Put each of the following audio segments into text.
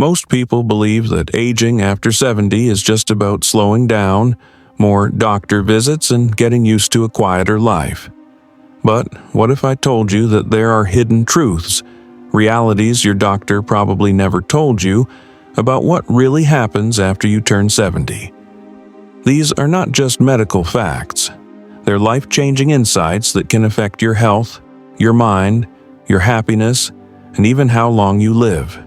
Most people believe that aging after 70 is just about slowing down, more doctor visits, and getting used to a quieter life. But what if I told you that there are hidden truths, realities your doctor probably never told you, about what really happens after you turn 70? These are not just medical facts. They're life-changing insights that can affect your health, your mind, your happiness, and even how long you live.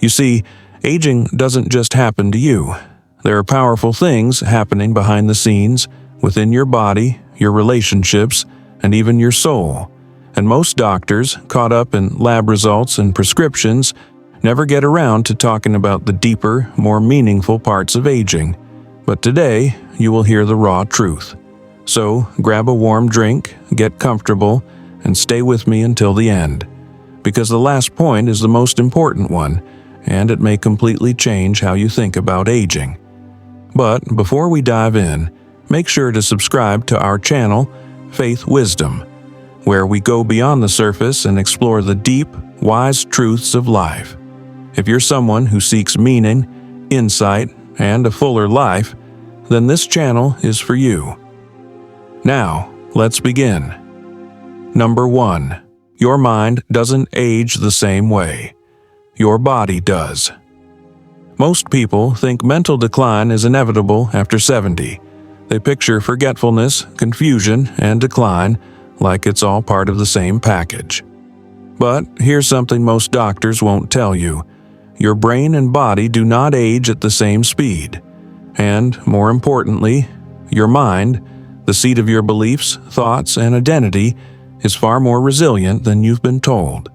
You see, aging doesn't just happen to you. There are powerful things happening behind the scenes, within your body, your relationships, and even your soul. And most doctors, caught up in lab results and prescriptions, never get around to talking about the deeper, more meaningful parts of aging. But today, you will hear the raw truth. So, grab a warm drink, get comfortable, and stay with me until the end. Because the last point is the most important one, and it may completely change how you think about aging. But before we dive in, make sure to subscribe to our channel, Faith Wisdom, where we go beyond the surface and explore the deep, wise truths of life. If you're someone who seeks meaning, insight, and a fuller life, then this channel is for you. Now, let's begin. Number 1. Your mind doesn't age the same way. Your body does. Most people think mental decline is inevitable after 70. They picture forgetfulness, confusion, and decline like it's all part of the same package. But here's something most doctors won't tell you. Your brain and body do not age at the same speed. And, more importantly, your mind, the seat of your beliefs, thoughts, and identity, is far more resilient than you've been told.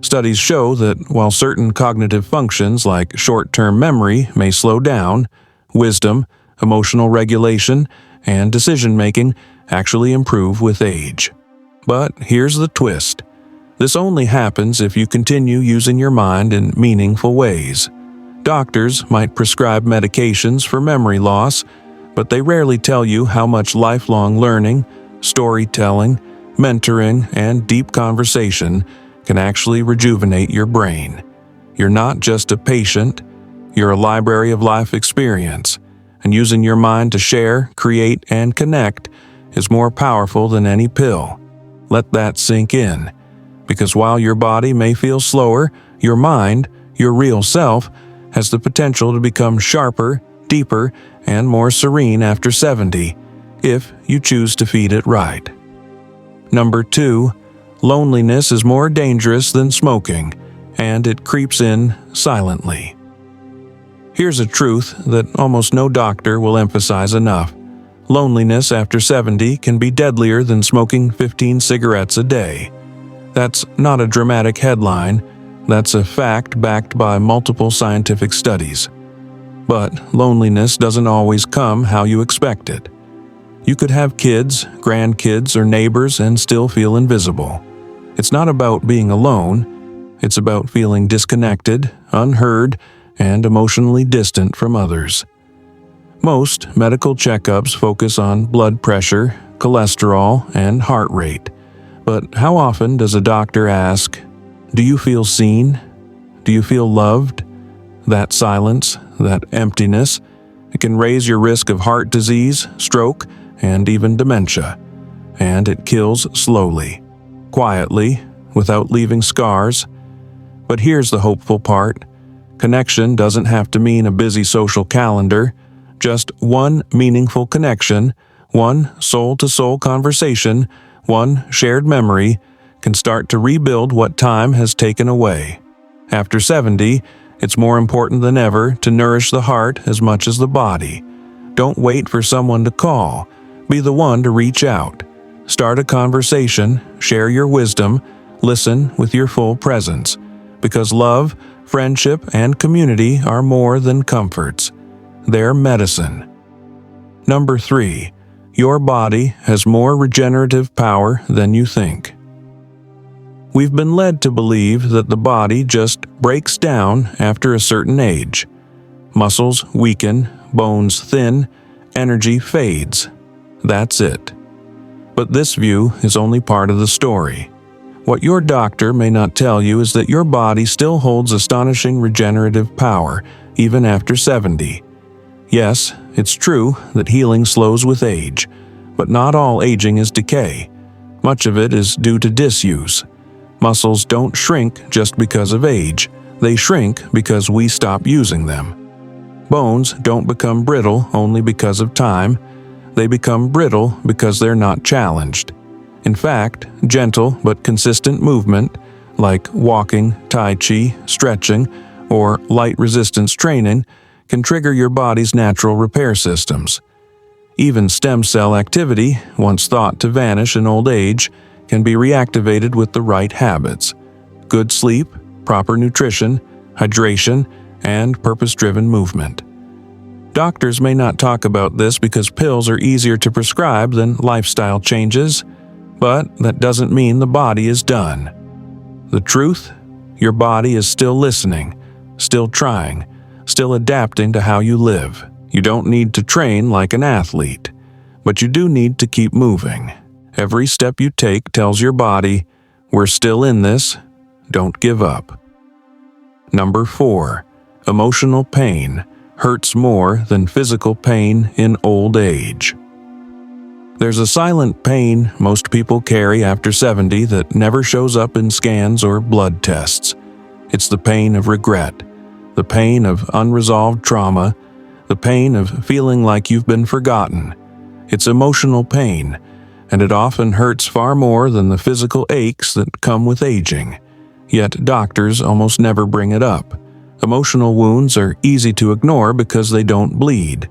Studies show that while certain cognitive functions like short-term memory may slow down, wisdom, emotional regulation, and decision-making actually improve with age. But here's the twist. This only happens if you continue using your mind in meaningful ways. Doctors might prescribe medications for memory loss, but they rarely tell you how much lifelong learning, storytelling, mentoring, and deep conversation can actually rejuvenate your brain. You're not just a patient, you're a library of life experience, and using your mind to share, create, and connect is more powerful than any pill. Let that sink in, because while your body may feel slower, your mind, your real self, has the potential to become sharper, deeper, and more serene after 70, if you choose to feed it right. Number 2. Loneliness is more dangerous than smoking, and it creeps in silently. Here's a truth that almost no doctor will emphasize enough. Loneliness after 70 can be deadlier than smoking 15 cigarettes a day. That's not a dramatic headline, that's a fact backed by multiple scientific studies. But loneliness doesn't always come how you expect it. You could have kids, grandkids, or neighbors and still feel invisible. It's not about being alone, it's about feeling disconnected, unheard, and emotionally distant from others. Most medical checkups focus on blood pressure, cholesterol, and heart rate. But how often does a doctor ask, "Do you feel seen? Do you feel loved?" That silence, that emptiness, it can raise your risk of heart disease, stroke, and even dementia. And it kills slowly, quietly, without leaving scars. But here's the hopeful part. Connection doesn't have to mean a busy social calendar. Just one meaningful connection, one soul-to-soul conversation, one shared memory, can start to rebuild what time has taken away. After 70, it's more important than ever to nourish the heart as much as the body. Don't wait for someone to call. Be the one to reach out. Start a conversation, share your wisdom, listen with your full presence. Because love, friendship, and community are more than comforts. They're medicine. Number 3. Your body has more regenerative power than you think. We've been led to believe that the body just breaks down after a certain age. Muscles weaken, bones thin, energy fades. That's it. But this view is only part of the story. What your doctor may not tell you is that your body still holds astonishing regenerative power, even after 70. Yes, it's true that healing slows with age, but not all aging is decay. Much of it is due to disuse. Muscles don't shrink just because of age. They shrink because we stop using them. Bones don't become brittle only because of time. They become brittle because they're not challenged. In fact, gentle but consistent movement, like walking, tai chi, stretching, or light resistance training, can trigger your body's natural repair systems. Even stem cell activity, once thought to vanish in old age, can be reactivated with the right habits: good sleep, proper nutrition, hydration, and purpose-driven movement. Doctors may not talk about this because pills are easier to prescribe than lifestyle changes, but that doesn't mean the body is done. The truth? Your body is still listening, still trying, still adapting to how you live. You don't need to train like an athlete, but you do need to keep moving. Every step you take tells your body, we're still in this, don't give up. Number 4. Emotional pain hurts more than physical pain in old age. There's a silent pain most people carry after 70 that never shows up in scans or blood tests. It's the pain of regret, the pain of unresolved trauma, the pain of feeling like you've been forgotten. It's emotional pain, and it often hurts far more than the physical aches that come with aging. Yet doctors almost never bring it up. Emotional wounds are easy to ignore because they don't bleed,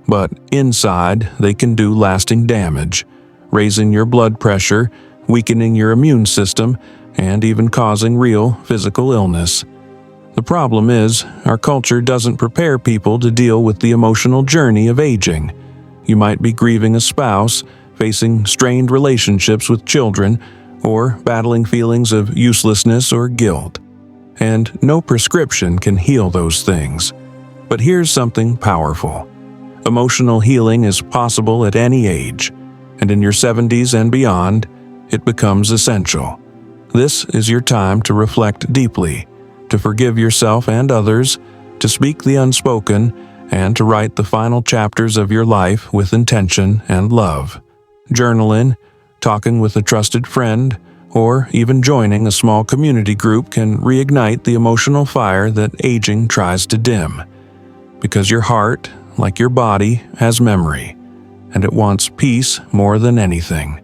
but inside they can do lasting damage, raising your blood pressure, weakening your immune system, and even causing real physical illness. The problem is, our culture doesn't prepare people to deal with the emotional journey of aging. You might be grieving a spouse, facing strained relationships with children, or battling feelings of uselessness or guilt. And no prescription can heal those things. But here's something powerful. Emotional healing is possible at any age, and in your 70s and beyond, it becomes essential. This is your time to reflect deeply, to forgive yourself and others, to speak the unspoken, and to write the final chapters of your life with intention and love. Journaling, talking with a trusted friend, or even joining a small community group can reignite the emotional fire that aging tries to dim. Because your heart, like your body, has memory, and it wants peace more than anything.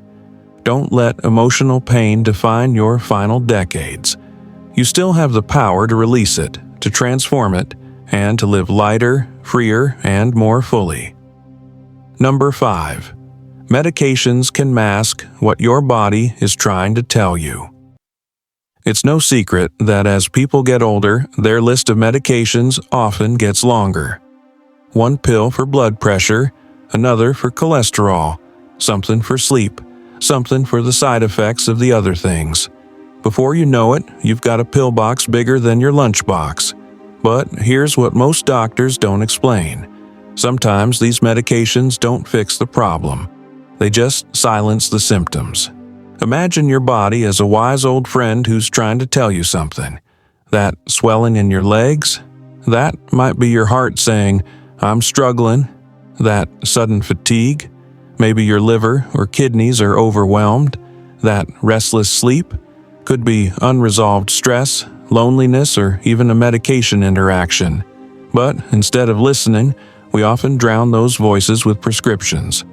Don't let emotional pain define your final decades. You still have the power to release it, to transform it, and to live lighter, freer, and more fully. Number 5. Medications can mask what your body is trying to tell you. It's no secret that as people get older, their list of medications often gets longer. One pill for blood pressure, another for cholesterol, something for sleep, something for the side effects of the other things. Before you know it, you've got a pill box bigger than your lunchbox. But here's what most doctors don't explain. Sometimes these medications don't fix the problem. They just silence the symptoms. Imagine your body as a wise old friend who's trying to tell you something. That swelling in your legs? That might be your heart saying, I'm struggling. That sudden fatigue? Maybe your liver or kidneys are overwhelmed. That restless sleep? Could be unresolved stress, loneliness, or even a medication interaction. But instead of listening, we often drown those voices with prescriptions.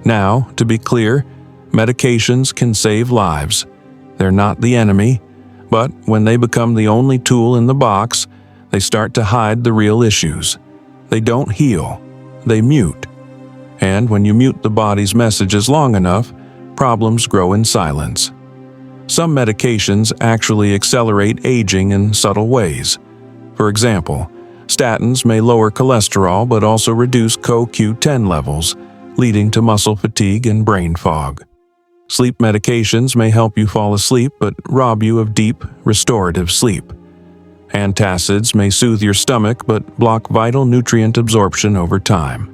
Now, to be clear, medications can save lives. They're not the enemy, but when they become the only tool in the box, they start to hide the real issues. They don't heal, they mute. And when you mute the body's messages long enough, problems grow in silence. Some medications actually accelerate aging in subtle ways. For example, statins may lower cholesterol but also reduce CoQ10 levels, leading to muscle fatigue and brain fog. Sleep medications may help you fall asleep but rob you of deep, restorative sleep. Antacids may soothe your stomach but block vital nutrient absorption over time.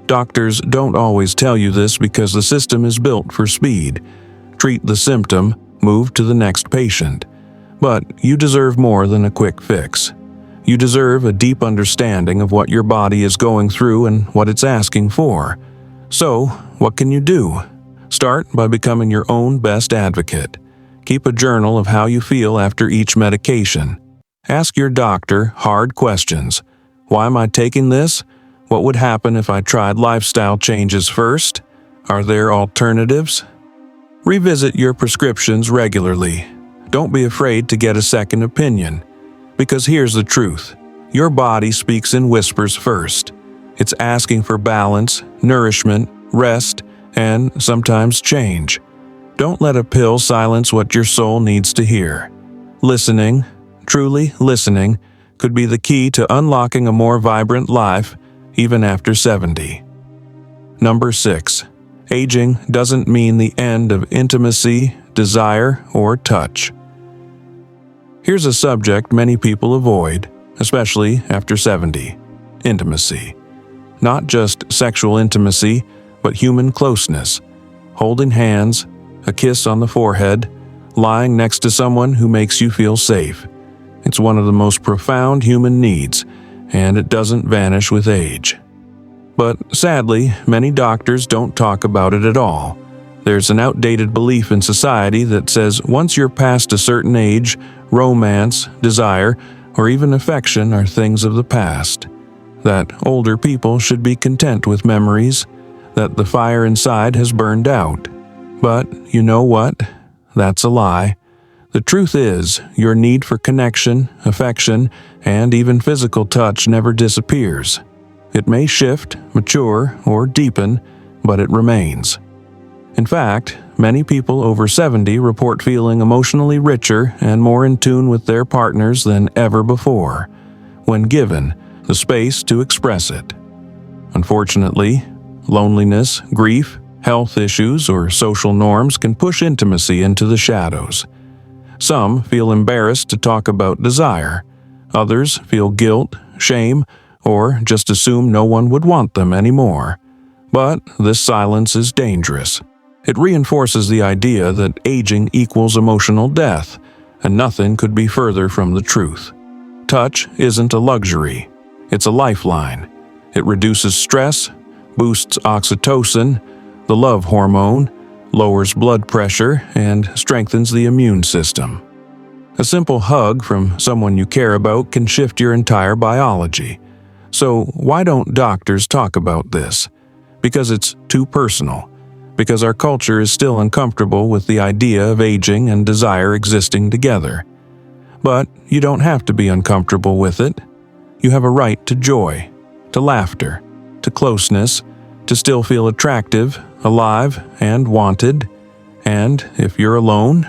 Doctors don't always tell you this because the system is built for speed. Treat the symptom, move to the next patient. But you deserve more than a quick fix. You deserve a deep understanding of what your body is going through and what it's asking for. So, what can you do? Start by becoming your own best advocate. Keep a journal of how you feel after each medication. Ask your doctor hard questions. Why am I taking this? What would happen if I tried lifestyle changes first? Are there alternatives? Revisit your prescriptions regularly. Don't be afraid to get a second opinion. Because here's the truth. Your body speaks in whispers first. It's asking for balance, nourishment, rest, and sometimes change. Don't let a pill silence what your soul needs to hear. Listening, truly listening, could be the key to unlocking a more vibrant life even after 70. Number 6. Aging doesn't mean the end of intimacy, desire, or touch. Here's a subject many people avoid, especially after 70. Intimacy. Not just sexual intimacy, but human closeness. Holding hands, a kiss on the forehead, lying next to someone who makes you feel safe. It's one of the most profound human needs, and it doesn't vanish with age. But sadly, many doctors don't talk about it at all. There's an outdated belief in society that says once you're past a certain age, romance, desire, or even affection are things of the past. That older people should be content with memories, that the fire inside has burned out. But you know what? That's a lie. The truth is, your need for connection, affection, and even physical touch never disappears. It may shift, mature, or deepen, but it remains. In fact, many people over 70 report feeling emotionally richer and more in tune with their partners than ever before, when given the space to express it. Unfortunately, loneliness, grief, health issues, or social norms can push intimacy into the shadows. Some feel embarrassed to talk about desire. Others feel guilt, shame, or just assume no one would want them anymore. But this silence is dangerous. It reinforces the idea that aging equals emotional death, and nothing could be further from the truth. Touch isn't a luxury. It's a lifeline. It reduces stress, boosts oxytocin, the love hormone, lowers blood pressure, and strengthens the immune system. A simple hug from someone you care about can shift your entire biology. So why don't doctors talk about this? Because it's too personal. Because our culture is still uncomfortable with the idea of aging and desire existing together. But you don't have to be uncomfortable with it. You have a right to joy, to laughter, to closeness, to still feel attractive, alive, and wanted. And if you're alone,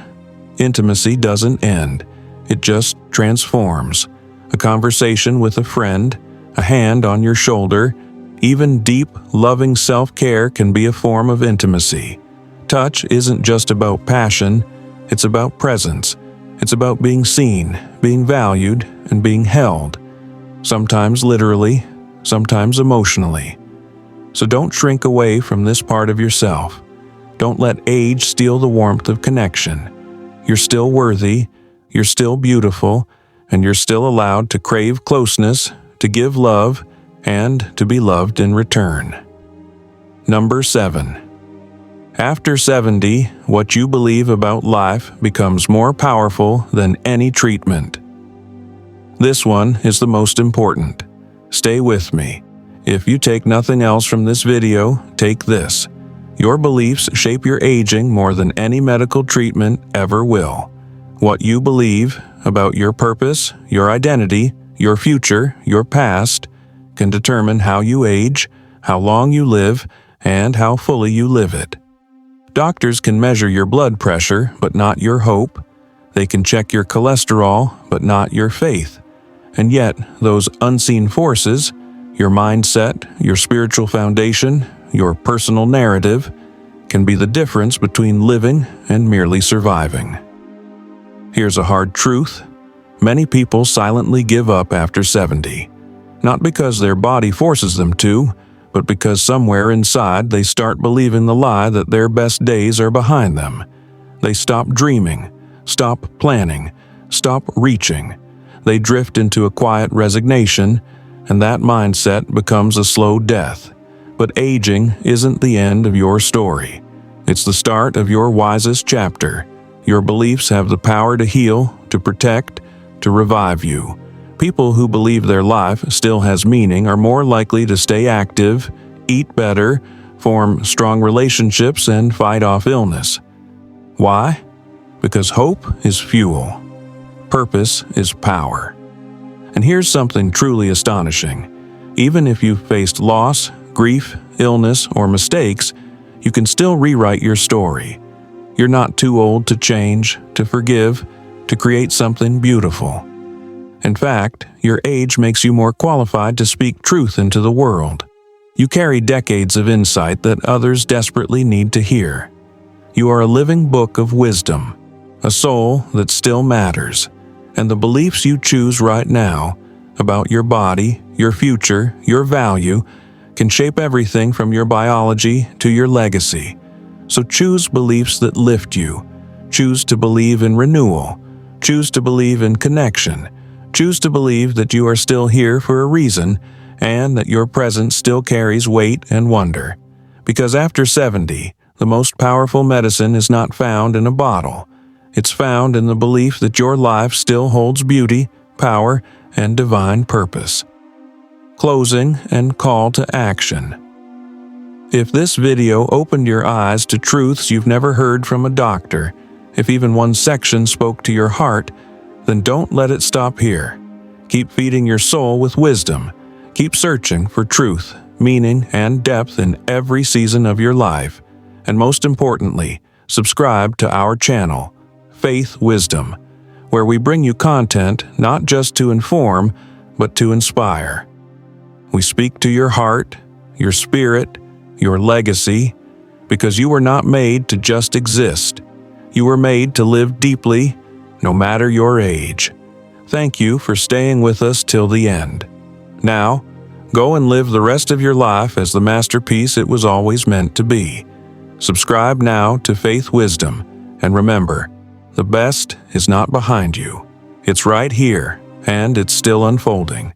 intimacy doesn't end. It just transforms. A conversation with a friend, a hand on your shoulder, even deep, loving self-care can be a form of intimacy. Touch isn't just about passion, it's about presence. It's about being seen, being valued, and being held. Sometimes literally, sometimes emotionally. So don't shrink away from this part of yourself. Don't let age steal the warmth of connection. You're still worthy, you're still beautiful, and you're still allowed to crave closeness, to give love, and to be loved in return. Number 7. After 70, what you believe about life becomes more powerful than any treatment. This one is the most important. Stay with me. If you take nothing else from this video, take this. Your beliefs shape your aging more than any medical treatment ever will. What you believe about your purpose, your identity, your future, your past, can determine how you age, how long you live, and how fully you live it. Doctors can measure your blood pressure, but not your hope. They can check your cholesterol, but not your faith. And yet, those unseen forces, your mindset, your spiritual foundation, your personal narrative, can be the difference between living and merely surviving. Here's a hard truth. Many people silently give up after 70. Not because their body forces them to, but because somewhere inside they start believing the lie that their best days are behind them. They stop dreaming, stop planning, stop reaching. They drift into a quiet resignation, and that mindset becomes a slow death. But aging isn't the end of your story. It's the start of your wisest chapter. Your beliefs have the power to heal, to protect, to revive you. People who believe their life still has meaning are more likely to stay active, eat better, form strong relationships, and fight off illness. Why? Because hope is fuel. Purpose is power. And here's something truly astonishing. Even if you've faced loss, grief, illness, or mistakes, you can still rewrite your story. You're not too old to change, to forgive, to create something beautiful. In fact, your age makes you more qualified to speak truth into the world. You carry decades of insight that others desperately need to hear. You are a living book of wisdom, a soul that still matters, and the beliefs you choose right now about your body, your future, your value, can shape everything from your biology to your legacy. So choose beliefs that lift you. Choose to believe in renewal. Choose to believe in connection. Choose to believe that you are still here for a reason and that your presence still carries weight and wonder. Because after 70, the most powerful medicine is not found in a bottle. It's found in the belief that your life still holds beauty, power, and divine purpose. Closing and call to action. If this video opened your eyes to truths you've never heard from a doctor, if even one section spoke to your heart, then don't let it stop here. Keep feeding your soul with wisdom. Keep searching for truth, meaning, and depth in every season of your life. And most importantly, subscribe to our channel, Faith Wisdom, where we bring you content not just to inform, but to inspire. We speak to your heart, your spirit, your legacy, because you were not made to just exist. You were made to live deeply, no matter your age. Thank you for staying with us till the end. Now, go and live the rest of your life as the masterpiece it was always meant to be. Subscribe now to Faith Wisdom, and remember, the best is not behind you. It's right here, and it's still unfolding.